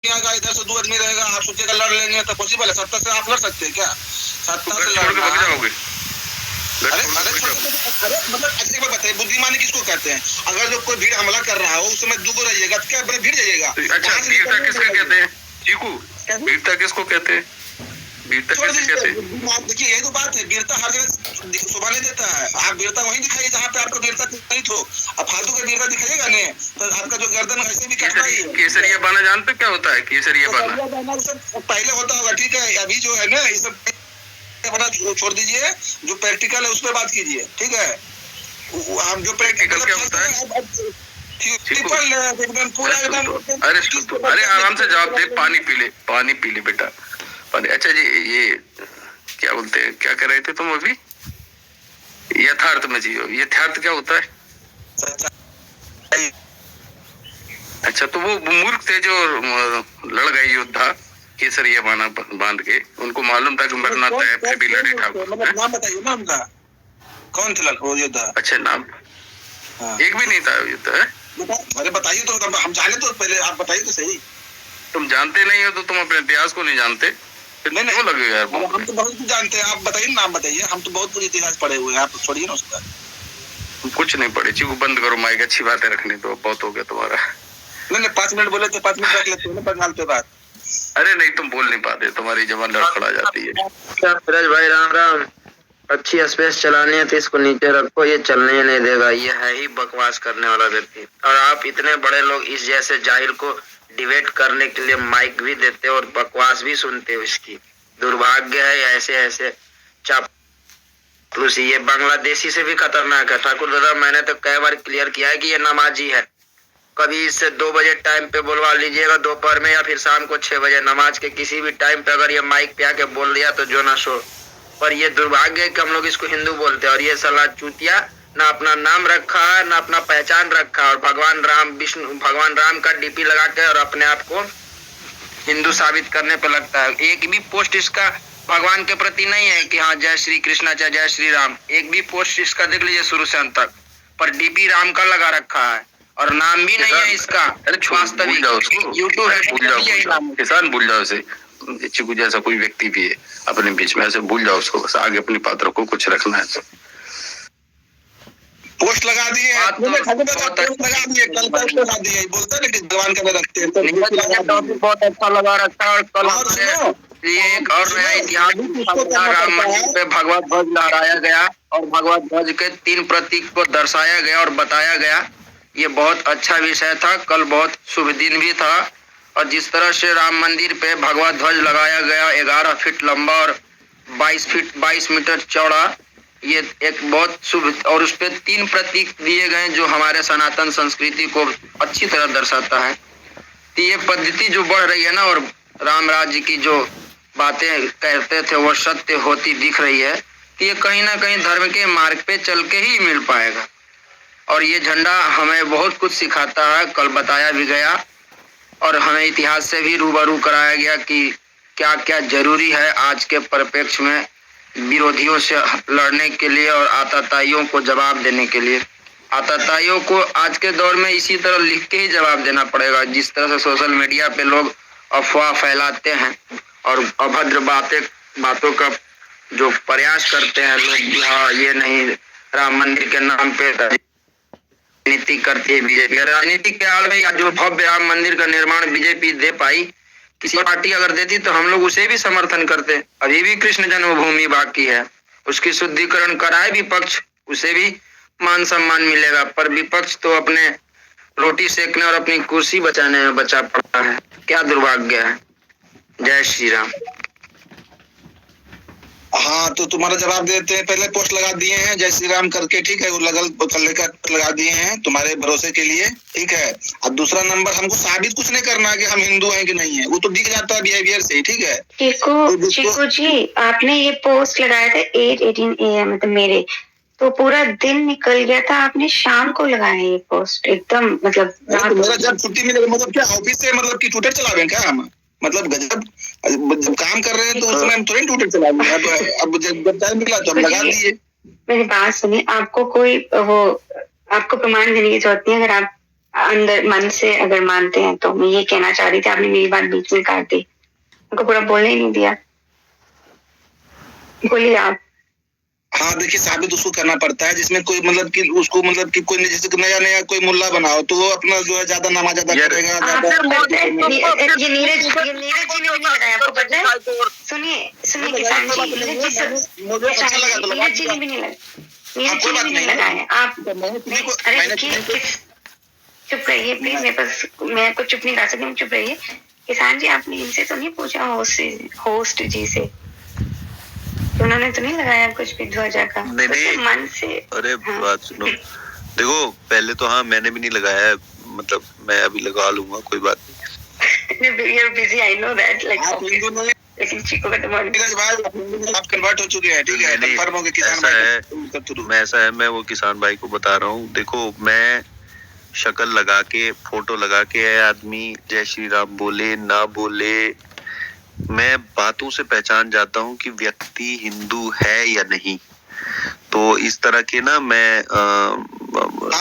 आएगा, इधर से 2 आदमी रहेगा, आप सोचिएगा लड़ लेंगे तो पॉसिबल है? सत्ता से आप लड़ सकते हैं क्या? सत्ता से लड़ना, अरे मतलब अच्छी बात बताइए, बुद्धिमानी किसको कहते हैं? अगर जो कोई भीड़ हमला कर रहा हो उस समय 2 रहिएगा तो क्या भीड़ जाइएगा? अच्छा, वीरता किसको कहते हैं चीकू? वीरता किसको कहते हैं? वीरता कैसे कहते हैं? देखिए यही तो बात है, वीरता हर जगह शोभा नहीं देता है। आप वीरता वहीं दिखाइए जहाँ पे आपका वीरता नहीं तो। अब फालतू का वीरता दिखाइएगा नहीं तो आपका जो गर्दन ऐसे भी कटता ही है। केसरिया बाना जानते क्या होता है? केसरिया बाना सब पहले होता होगा, ठीक है। अभी जो है ना ये सब छोड़ दीजिए, जो प्रैक्टिकल है उस पर बात कीजिए, ठीक है। हम जो प्रैक्टिकल क्या होता है एकदम पूरा एकदम। अरे आराम से जवाब दे, पानी पी ले बेटा, पानी। अच्छा जी, ये क्या बोलते हैं, क्या कर रहे थे तुम अभी? यथार्थ में जियो। यथार्थ क्या होता है? अच्छा, तो वो मूर्ख थे जो लड़ गए योद्धा केसरिया बाना बांध के, उनको मालूम था कि मरना तय, फिर भी लड़े ठाकुर। नाम बताइए ना उनका, कौन थे वो योद्धा? अच्छा, नाम एक भी नहीं था योद्धा? अरे बताइए तो, हम जाने तो पहले, आप बताइए तो सही। तुम जानते नहीं हो तो तुम अपने इतिहास को नहीं जानते, नहीं क्यों लगे यार? हम तो बहुत कुछ जानते हैं, आप बताइए नाम बताइए। हम तो बहुत कुछ इतिहास पढ़े हुए हैं, आप छोड़िए ना उसका। कुछ नहीं पढ़े चीकू, बंद करो माइक, अच्छी बातें रखने दो, बहुत हो गया तुम्हारा। नहीं 5 मिनट बोले तो 5 मिनट रख लेते हो ना बंगाल पे बात। अरे नहीं, तुम बोल नहीं पाते, तुम्हारी जबान लड़खड़ा जाती है। फिरोज भाई राम राम। अच्छी स्पेस चलानी है तो इसको नीचे रखो, ये चलने नहीं देगा, ये है ही बकवास करने वाला व्यक्ति। और आप इतने बड़े लोग इस जैसे जाहिल को डिबेट करने के लिए माइक भी देते हो और बकवास भी सुनते हो। इसकी दुर्भाग्य है, ऐसे चापलूसी। ये बांग्लादेशी से भी खतरनाक है। ठाकुर दादा, मैंने तो कई बार क्लियर किया है कि ये नमाजी है। कभी इससे 2 बजे टाइम पे बुलवा लीजिएगा, दोपहर में या फिर शाम को 6 बजे, नमाज के किसी भी टाइम पे अगर ये माइक पे आके बोल दिया तो जो ना शो। पर ये दुर्भाग्य है कि हम लोग इसको हिंदू बोलते हैं और ये साला चूतिया ना अपना नाम रखा है ना अपना पहचान रखा, और भगवान राम का डीपी लगा के और अपने आप को हिंदू साबित करने पे लगता है। एक भी पोस्ट इसका भगवान के प्रति नहीं है कि हाँ जय श्री कृष्णा चाहे जय श्री राम, एक भी पोस्ट इसका देख लीजिए शुरू से अंत तक, पर डीपी राम का लगा रखा है और नाम भी नहीं है इसका वास्तविक। यूट्यूब है, किसान भूल जाओ उसे, चिकू जैसा कोई व्यक्ति भी है अपने बीच में, ऐसे भूल जाओ उसको, बस आगे अपनी पात्र को कुछ रखना है। तो पोस्ट लगा दिए, लगा दिए, कल लगा दिए, बोलते ना कि भगवान का रखते हैं तो बहुत अच्छा लगा रखा। और कल ये एक और नया इतिहास, राम मंदिर पे भगवत ध्वज लहराया गया और भगवत ध्वज के 3 प्रतीक को दर्शाया गया और बताया गया। ये बहुत अच्छा विषय था, कल बहुत शुभ दिन भी था। और जिस तरह से राम मंदिर पे भगवत ध्वज लगाया गया, 11 फीट लंबा और 22 मीटर चौड़ा, ये एक बहुत शुभ, और उस पे 3 प्रतीक दिए गए जो हमारे सनातन संस्कृति को अच्छी तरह दर्शाता है। तो ये पद्धति जो बढ़ रही है ना, और राम राज्य की जो बातें कहते थे वो सत्य होती दिख रही है, तो ये कहीं ना कहीं धर्म के मार्ग पे चल के ही मिल पाएगा। और ये झंडा हमें बहुत कुछ सिखाता है, कल बताया भी गया और हमें इतिहास से भी रूबरू कराया गया कि क्या क्या जरूरी है आज के परिप्रेक्ष्य में विरोधियों से लड़ने के लिए और आतताइयों को जवाब देने के लिए। आतताइयों को आज के दौर में इसी तरह लिख के ही जवाब देना पड़ेगा, जिस तरह से सोशल मीडिया पे लोग अफवाह फैलाते हैं और अभद्र बातों का जो प्रयास करते हैं लोग, हाँ ये नहीं राम मंदिर के नाम पे राजनीति करती है बीजेपी। राजनीति के आड़ में जो भव्य राम मंदिर का निर्माण बीजेपी दे पाई, किसी पार्टी अगर देती तो हम लोग उसे भी समर्थन करते। अभी भी कृष्ण जन्मभूमि बाकी है, उसकी शुद्धिकरण कराए विपक्ष, उसे भी मान सम्मान मिलेगा। पर विपक्ष तो अपने रोटी सेकने और अपनी कुर्सी बचाने में बचा पड़ा है। क्या दुर्भाग्य है। जय श्री राम। हाँ तो तुम्हारा जवाब देते हैं, पहले पोस्ट लगा दिए हैं जय श्री राम करके, ठीक है, वो लगा दिए हैं तुम्हारे भरोसे के लिए, ठीक है। अब दूसरा नंबर, हमको साबित कुछ नहीं करना है कि हम हिंदू हैं कि नहीं है, वो तो दिख जाता है बिहेवियर से, ठीक है। चीकू जी, आपने ये पोस्ट लगाया था 8:18 AM, मतलब मेरे तो पूरा दिन निकल गया था, आपने शाम को लगाया ये पोस्ट एकदम, मतलब तो मेरा जब छुट्टी मिलेगा, मतलब क्या ऑफिस से मतलब कि ट्विटर चलावे क्या हम, मतलब गजब, जब काम कर रहे हैं तो उसमें हम तुरंत ट्विटर चलाएंगे। अब जब टाइम मिला तो हम लगा दिए। मेरी बात सुनिए, आपको कोई वो आपको प्रमाण देने की जरूरत नहीं, अगर अंदर मन से अगर मानते हैं तो। मैं ये कहना चाह रही थी, आपने मेरी बात बीच में काट दी, उनको पूरा बोलने ही नहीं दिया। बोलिए आप। हाँ देखिए, साबित उसको करना पड़ता है, जिसमें कोई मतलब कि उसको मतलब कि कोई जैसे नया नया कोई मुल्ला बनाओ तो वो अपना जो है ज्यादा नमाज अदा करेगा। ये नीरज जी ने भी नहीं लगाया, आपको पता है? सुनिए किसान जी, मुझे अच्छा लगा तो नीरज जी ने भी नहीं लगाया, नीरज जी ने भी नहीं लगाया। आप अरे चुप रहिए प्लीज, मेरे पास, मैं कुछ चुप नहीं कर सकती, चुप रहिए। किसान जी, आपने इनसे तो नहीं पूछा होस्ट जी से? तो उन्होंने तो नहीं लगाया कुछ भी ध्वजा का? नहीं मन से। अरे हाँ। बात सुनो, देखो पहले तो हाँ मैंने भी नहीं लगाया है, मतलब मैं अभी लगा लूंगा, कोई बात नहीं। You're busy, I know that, like, लेकिन चीकू का आप कन्वर्ट हो चुके हैं, ठीक है? कंफर्म हो गया किसान भाई। ऐसा है, मैं वो किसान भाई को बता रहा हूँ, देखो मैं शक्ल लगा के, फोटो लगा के आदमी जय श्री राम बोले ना बोले, मैं बातों से पहचान जाता हूँ कि व्यक्ति हिंदू है या नहीं। तो इस तरह के ना मैं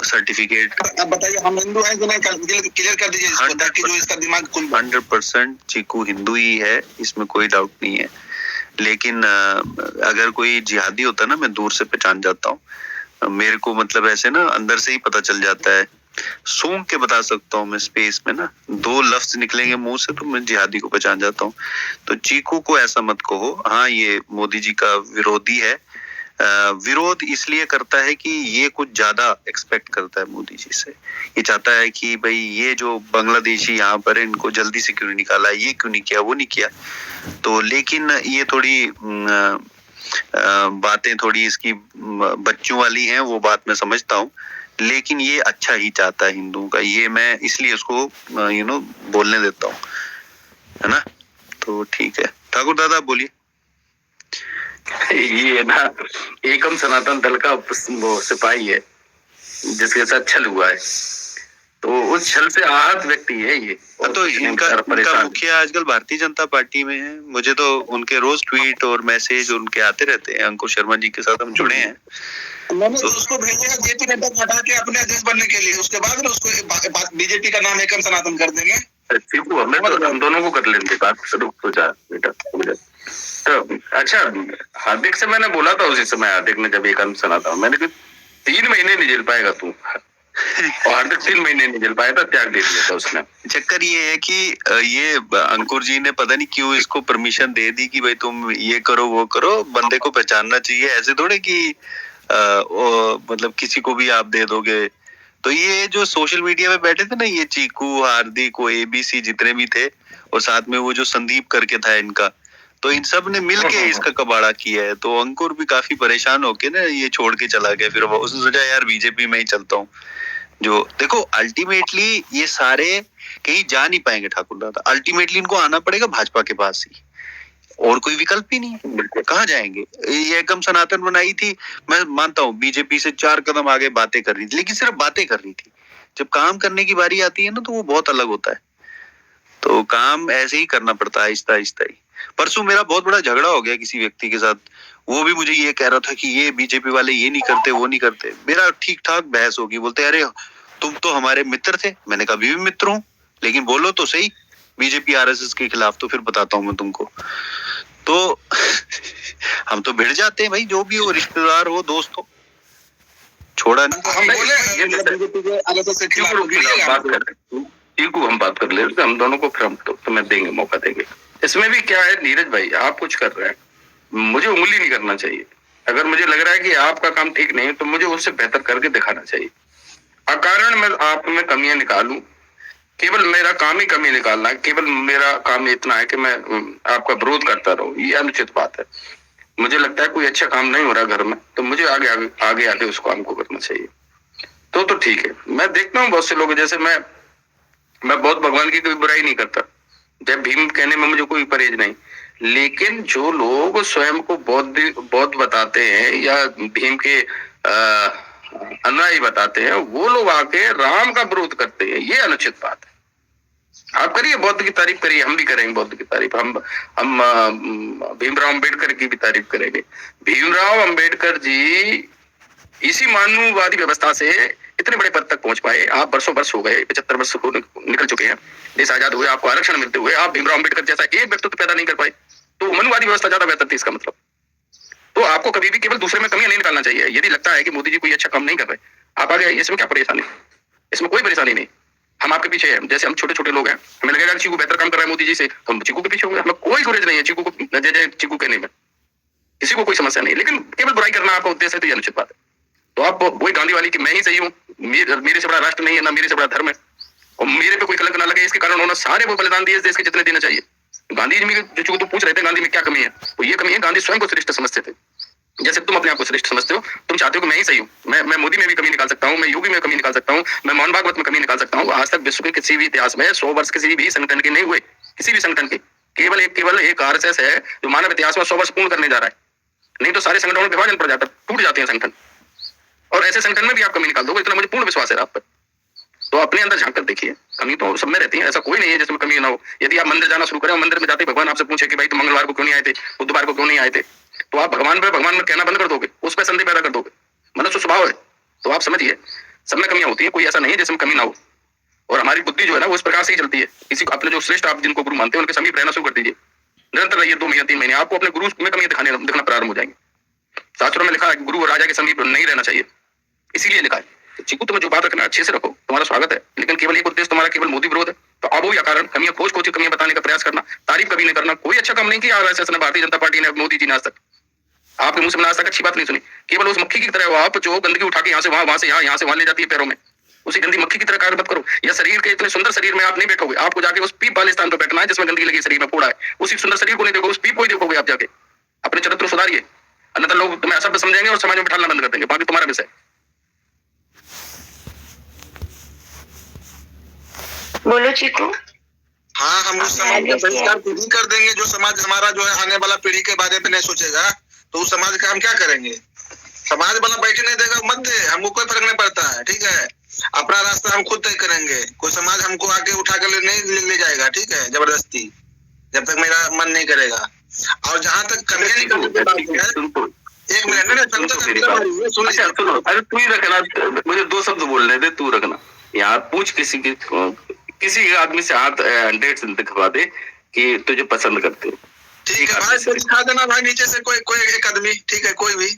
सर्टिफिकेट। अब बताइए हम हिंदू हैं कि नहीं, क्लियर कर दीजिए इसको, ताकि जो इसका दिमाग खुल जाए। 100% चीकू हिंदू ही है, इसमें कोई डाउट नहीं है। लेकिन अगर कोई जिहादी होता ना, मैं दूर से पहचान जाता हूँ, मेरे को मतलब ऐसे ना अंदर से ही पता चल जाता है, सूंघ के बता सकता हूँ मैं, स्पेस में ना 2 लफ्ज निकलेंगे मुंह से तो मैं जिहादी को पहचान जाता हूँ। तो चीकू को ऐसा मत कहो। हाँ ये मोदी जी का विरोधी है, विरोध इसलिए करता है कि ये कुछ ज्यादा एक्सपेक्ट करता है मोदी जी से। ये चाहता है कि भाई ये जो बांग्लादेशी यहाँ पर है, इनको जल्दी से क्यों नहीं निकाला, ये क्यों नहीं किया, वो नहीं किया। तो लेकिन ये थोड़ी बातें थोड़ी इसकी बच्चों वाली हैं, वो बात मैं समझता हूँ, लेकिन ये अच्छा ही चाहता है हिंदुओं का, ये मैं इसलिए उसको बोलने देता हूँ, है ना? तो ठीक है, ठाकुर दादा बोलिए। ये ना एकम सनातन दल का वो सिपाही है जिसके साथ छल हुआ है, तो उस छल से आहत व्यक्ति है ये। तो इनका मुखिया आजकल भारतीय जनता पार्टी में है, मुझे तो उनके रोज ट्वीट और मैसेज उनके आते रहते हैं। अंकुर शर्मा जी के साथ हम जुड़े हैं। मैंने तो उसको भेजेगा जेपी नड्डा को हटा के अपने अध्यक्ष बनने के लिए, उसके बाद उसको बीजेपी का नाम एकम सनातन कर देंगे। हम दोनों को कर लेंगे बात, सोचा बेटा। तो अच्छा, हार्दिक से मैंने बोला था उसी समय, हार्दिक ने जब एकम सनातन, मैंने कहा 3 महीने नहीं झेल पाएगा तू, और हार्दिक 3 महीने नहीं झेल पाया था, त्याग दे दिया था उसने। चक्कर ये है कि ये अंकुर जी ने पता नहीं क्यों इसको परमिशन दे दी कि भाई तुम ये करो वो करो, बंदे को पहचानना चाहिए, ऐसे थोड़े कि मतलब किसी को भी आप दे दोगे। तो ये जो सोशल मीडिया पे बैठे थे ना, ये चीकू, हार्दिक, वो एबीसी जितने भी थे, और साथ में वो जो संदीप करके था इनका, तो इन सब ने मिलके इसका कबाड़ा किया है। तो अंकुर भी काफी परेशान होके ना ये छोड़ के चला गया, फिर उसने सोचा यार बीजेपी में ही चलता हूँ। जो देखो अल्टीमेटली ये सारे कहीं जा नहीं पाएंगे ठाकुर दादा, अल्टीमेटली इनको आना पड़ेगा भाजपा के पास ही, और कोई विकल्प ही नहीं है। कहाँ जाएंगे? ये एकम सनातन बनाई थी, मैं मानता हूँ बीजेपी से 4 कदम आगे बातें कर रही थी, लेकिन सिर्फ बातें कर रही थी। जब काम करने की बारी आती है ना, तो वो बहुत अलग होता है। तो काम ऐसे ही करना पड़ता है, आहिस्ता आहिस्ता ही। परसों मेरा बहुत बड़ा झगड़ा हो गया किसी व्यक्ति के साथ, वो भी मुझे ये कह रहा था कि ये बीजेपी वाले ये नहीं करते वो नहीं करते। मेरा ठीक ठाक बहस होगी, बोलते अरे तुम तो हमारे मित्र थे। मैंने कहा अभी भी मित्र हूँ, लेकिन बोलो तो सही बीजेपी आरएसएस के खिलाफ, तो फिर बताता हूँ मैं तुमको। तो हम तो भिड़ जाते हैं भाई, जो भी हो, रिश्तेदार हो, दोस्त हो, छोड़ा नहीं। हम बात कर ले, हम दोनों को फिर हम तुम्हें देंगे, मौका देंगे। इसमें भी क्या है नीरज भाई, आप कुछ कर रहे हैं, मुझे उंगली नहीं करना चाहिए। अगर मुझे लग रहा है कि आपका काम ठीक नहीं है, तो मुझे उससे बेहतर करके दिखाना चाहिए। अकारण मैं आप में कमियां निकालूं, केवल मेरा काम ही कमी निकालना है, केवल मेरा काम इतना है कि मैं आपका विरोध करता रहूं, ये अनुचित बात है। मुझे लगता है कोई अच्छा काम नहीं हो रहा घर में, तो मुझे आगे आके उस काम को करना चाहिए। तो ठीक है, मैं देखता हूँ बहुत से लोग, जैसे मैं बहुत भगवान की कोई बुराई नहीं करता, जब भीम कहने में मुझे कोई परहेज नहीं, लेकिन जो लोग स्वयं को बौद्ध बताते हैं या भीम के अनुयायी बताते हैं, वो लोग आके राम का विरोध करते हैं, ये अनुचित बात है। आप करिए बौद्ध की तारीफ करिए, हम भी करेंगे बौद्ध की तारीफ, हम भीमराव अंबेडकर की भी तारीफ करेंगे। भीमराव अंबेडकर जी इसी मानववादी व्यवस्था से इतने बड़े पद तक पहुंच पाए। आप वर्षों वर्ष हो गए, 75 वर्ष निकल चुके हैं, देश आजाद हुए, आपको आरक्षण मिलते हुए आप भीमराव अम्बेडकर जैसा एक व्यक्तित्व पैदा नहीं कर पाए, तो मनुवादी व्यवस्था ज्यादा बेहतर थी इसका मतलब। तो आपको कभी भी केवल दूसरे में कमियां नहीं निकालना चाहिए। यदि लगता है कि मोदी जी कोई अच्छा काम नहीं कर रहे, आप आगे आइए, इसमें क्या परेशानी, इसमें कोई परेशानी नहीं, हम आपके पीछे हैं। जैसे हम छोटे छोटे लोग हैं, हमें लगेगा चीकू बेहतर काम कर रहा है मोदी जी से, तो हम चीकू के पीछे होंगे, हमें कोई गुरेज नहीं है चीकू को जय चीकू कहने में, किसी को कोई समस्या नहीं। लेकिन केवल बुराई करना आपका उद्देश्य है तो ये अनुचित बात है। तो आप वही गांधी वाली कि मैं ही सही हूँ, मेरे से बड़ा राष्ट्र नहीं है, ना मेरे से बड़ा धर्म है, और मेरे पे कोई कलंक ना लगे, इसके कारण उन्होंने सारे वो बलिदान दिए इस देश के जितने देना चाहिए। गांधी जी में जो तो पूछ रहे थे गांधी में क्या कमी है, तो ये कमी है गांधी स्वयं को श्रेष्ठ समझते थे। जैसे तुम अपने आप को श्रेष्ठ समझते हो, तुम चाहते हो कि मैं ही सही हूँ, मैं मोदी में भी कमी निकाल सकता हूँ, मैं योगी में कमी निकाल सकता हूँ, मैं मोहन भागवत में कमी निकाल सकता हूँ। आज तक विश्व के किसी भी इतिहास में 100 वर्ष किसी भी संगठन के नहीं हुए, किसी भी संगठन के, केवल एक आरएसएस है जो मानव इतिहास में 100 वर्ष पूर्ण करने जा रहा है, नहीं तो सारे संगठनों में विभाजन पड़ जाता है, टूट जाते हैं संगठन, और ऐसे संगठन में भी आप कमी निकाल दोगे, इतना मुझे पूर्ण विश्वास है आप पर। तो अपने अंदर झांक कर देखिए, कमी तो सब में रहती है, ऐसा कोई नहीं है जिसमें कमी ना हो। यदि आप मंदिर जाना शुरू करें और मंदिर में जाते भगवान आपसे पूछे कि भाई तुम मंगलवार को क्यों नहीं आए थे, बुधवार को क्यों नहीं आए थे, तो आप भगवान में कहना बंद कर दोगे, उस पर संदेह पैदा कर दोगे, मनुष्य स्वभाव है। तो आप समझिए सब में कमियां होती है, कोई ऐसा नहीं है जिसमें कमी ना हो, और हमारी बुद्धि जो है ना वो इस प्रकार से ही चलती है। किसी को अपने जो श्रेष्ठ आप जिनको गुरु मानते हैं उनके समीप रहना शुरू कर दीजिए, निरंतर रहिए, 2 महीने 3 महीने, आपको अपने गुरु में कमी दिखना प्रारंभ हो जाएंगे। शास्त्रों में लिखा है गुरु और राजा के समीप नहीं रहना चाहिए, इसीलिए लिखा है चीकू तुम्हें जो बात रखना अच्छे से रखो, तुम्हारा स्वागत है, लेकिन केवल एक उद्देश्य तुम्हारा केवल मोदी विरोध है, तो अब वो या कारण कमियां खोज के कमियां बताने का प्रयास करना, तारीफ कभी नहीं करना। कोई अच्छा काम नहीं किया आरएसएस ने, भारतीय जनता पार्टी ने, मोदी जी ने आज तक आपके मुंह से आज तक अच्छी बात नहीं सुनी। केवल उस मक्खी की तरह हो आप जो गंदगी उठा के यहाँ से वहां से यहाँ से वहां ले जाती है पैरों में, उसी गंदी मक्खी की तरह कार्य मत करो। या शरीर के इतने सुंदर शरीर में आप नहीं बैठोगे, आपको जाके उस पीप वाले स्थान पर बैठना है जिसमें गंदगी लगी शरीर में फोड़ा है, उसी सुंदर शरीर को नहीं देखोगे, उस पीप को ही देखोगे आप जाके। अपने चरित्र सुधारिए, अन्यथा लोग तुम्हें असभ्य समझेंगे और समाज में बिठाना बंद कर देंगे, बाकी तुम्हारा विषय। बोलो चीकू। हाँ, हम उस समाज का बहिष्कार खुद ही कर देंगे जो समाज हमारा जो है आने वाला पीढ़ी के बारे में नहीं सोचेगा, तो उस समाज का हम क्या करेंगे। समाज वाला बैठे नहीं देगा, मत दे, हमको कोई फर्क नहीं पड़ता है, ठीक है। अपना रास्ता हम खुद तय करेंगे, कोई समाज हमको आगे उठा कर नहीं ले जाएगा, ठीक है, जबरदस्ती, जब तक मेरा मन नहीं करेगा। और जहाँ तक कमियां निकलने की बात है, एक मिनट सुनो, अरे तू ही रखना, मुझे 2 शब्द बोलने दे, तू रखना। यहाँ पूछ किसी आदमी से हाथ डेट दिखवा दे कि तुझे पसंद करते हो, ठीक है भाई, तो दिखा देना भाई नीचे से कोई एक आदमी, ठीक है, कोई भी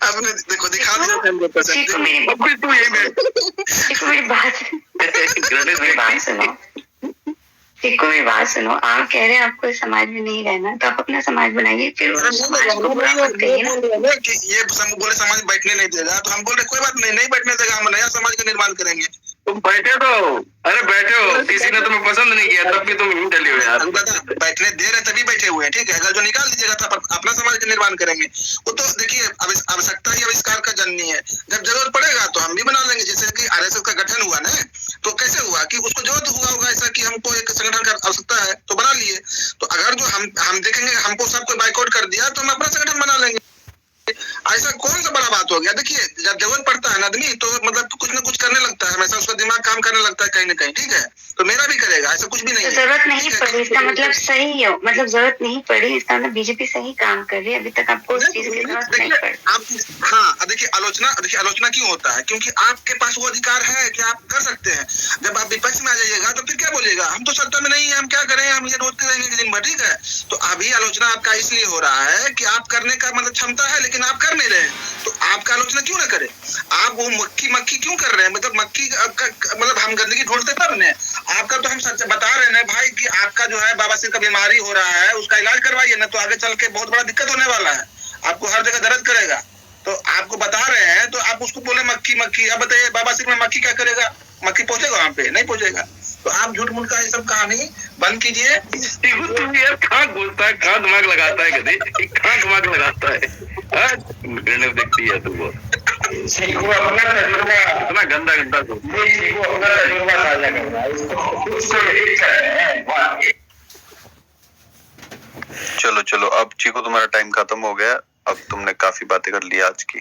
आपने देखो दिखा दिया, चीकू मेरी बात सुनो, चीकू मेरी बात सुनो। आप कह रहे हैं आपको इस समाज में नहीं रहना, तो आप अपना समाज बनाइए, फिर समाज को बुरा मत कहिए ना कि ये बोले समाज बैठने नहीं देगा, तो हम बोल रहे कोई बात नहीं बैठने देगा, हम नया समाज का निर्माण करेंगे। तुम बैठे तो, अरे बैठे हो, किसी ने तुम्हें पसंद नहीं किया तब भी तुम यूं चले हो यार। बैठने दे रहे तभी बैठे हुए हैं, ठीक है, अगर जो निकाल दीजिएगा तो अपना समाज का निर्माण करेंगे। वो तो देखिए आवश्यकता ही आविष्कार का जननी है, जब जरूरत पड़ेगा तो हम भी बना लेंगे। जैसे कि आरएसएस का गठन हुआ ना, तो कैसे हुआ कि उसको जरूरत हुआ होगा ऐसा कि हमको एक संगठन का आवश्यकता है तो बना लिए। तो अगर जो हम देखेंगे हमको सब कोई बाइकआउट कर दिया तो हम अपना संगठन बना लेंगे, ऐसा कौन सा बड़ा बात हो गया। देखिए जब जरूरत पड़ता है ना आदमी तो मतलब कुछ ना कुछ करने लगता है, हमेशा उसका दिमाग काम करने लगता है कहीं ना कहीं, ठीक है, तो मेरा भी करेगा, ऐसा कुछ भी नहीं है। जरूरत नहीं पड़ी इसका मतलब सही हो, मतलब जरूरत नहीं पड़ी इसका मतलब बीजेपी सही काम कर रही है, अभी तक आपको उस चीज की जरूरत नहीं पड़ी। आप हाँ देखिए आलोचना क्यों होता है, क्योंकि आपके पास वो अधिकार है कि आप कर सकते हैं। जब आप विपक्ष में आ जाइएगा तो फिर क्या बोलिएगा, हम तो सत्ता में नहीं है, हम क्या करें, हम ये रोते रहेंगे दिन भर, ठीक है। तो अभी आलोचना आपका इसलिए हो रहा है कि आप करने का मतलब क्षमता है लेकिन आप कर नहीं रहे, तो आपका आलोचना क्यों ना करे। आप वो मक्खी क्यों कर रहे हैं, मतलब मक्खी मतलब हम गंदगी ढूंढते तब ने। आपका तो हम सच बता रहे हैं भाई कि आपका जो है बवासीर का बीमारी हो रहा है, उसका इलाज करवाइए ना, तो आगे चल के बहुत बड़ा दिक्कत होने वाला है, आपको हर जगह दर्द करेगा। तो आपको बता रहे हैं तो आप उसको बोले मक्खी। अब बताइए बवासीर में मक्खी क्या करेगा, मक्खी पहुंचेगा वहां पे, नहीं पहुंचेगा। तो आप झूठ मूठ का ये सब कहानी बंद कीजिए। यार कहाँ बोलता है, कहाँ दिमाग लगाता है, कभी कहाँ दिमाग लगाता है, देखती है तू बहुत इतना गंदा चलो अब चीकू तुम्हारा टाइम खत्म हो गया, अब तुमने काफी बातें कर ली आज की।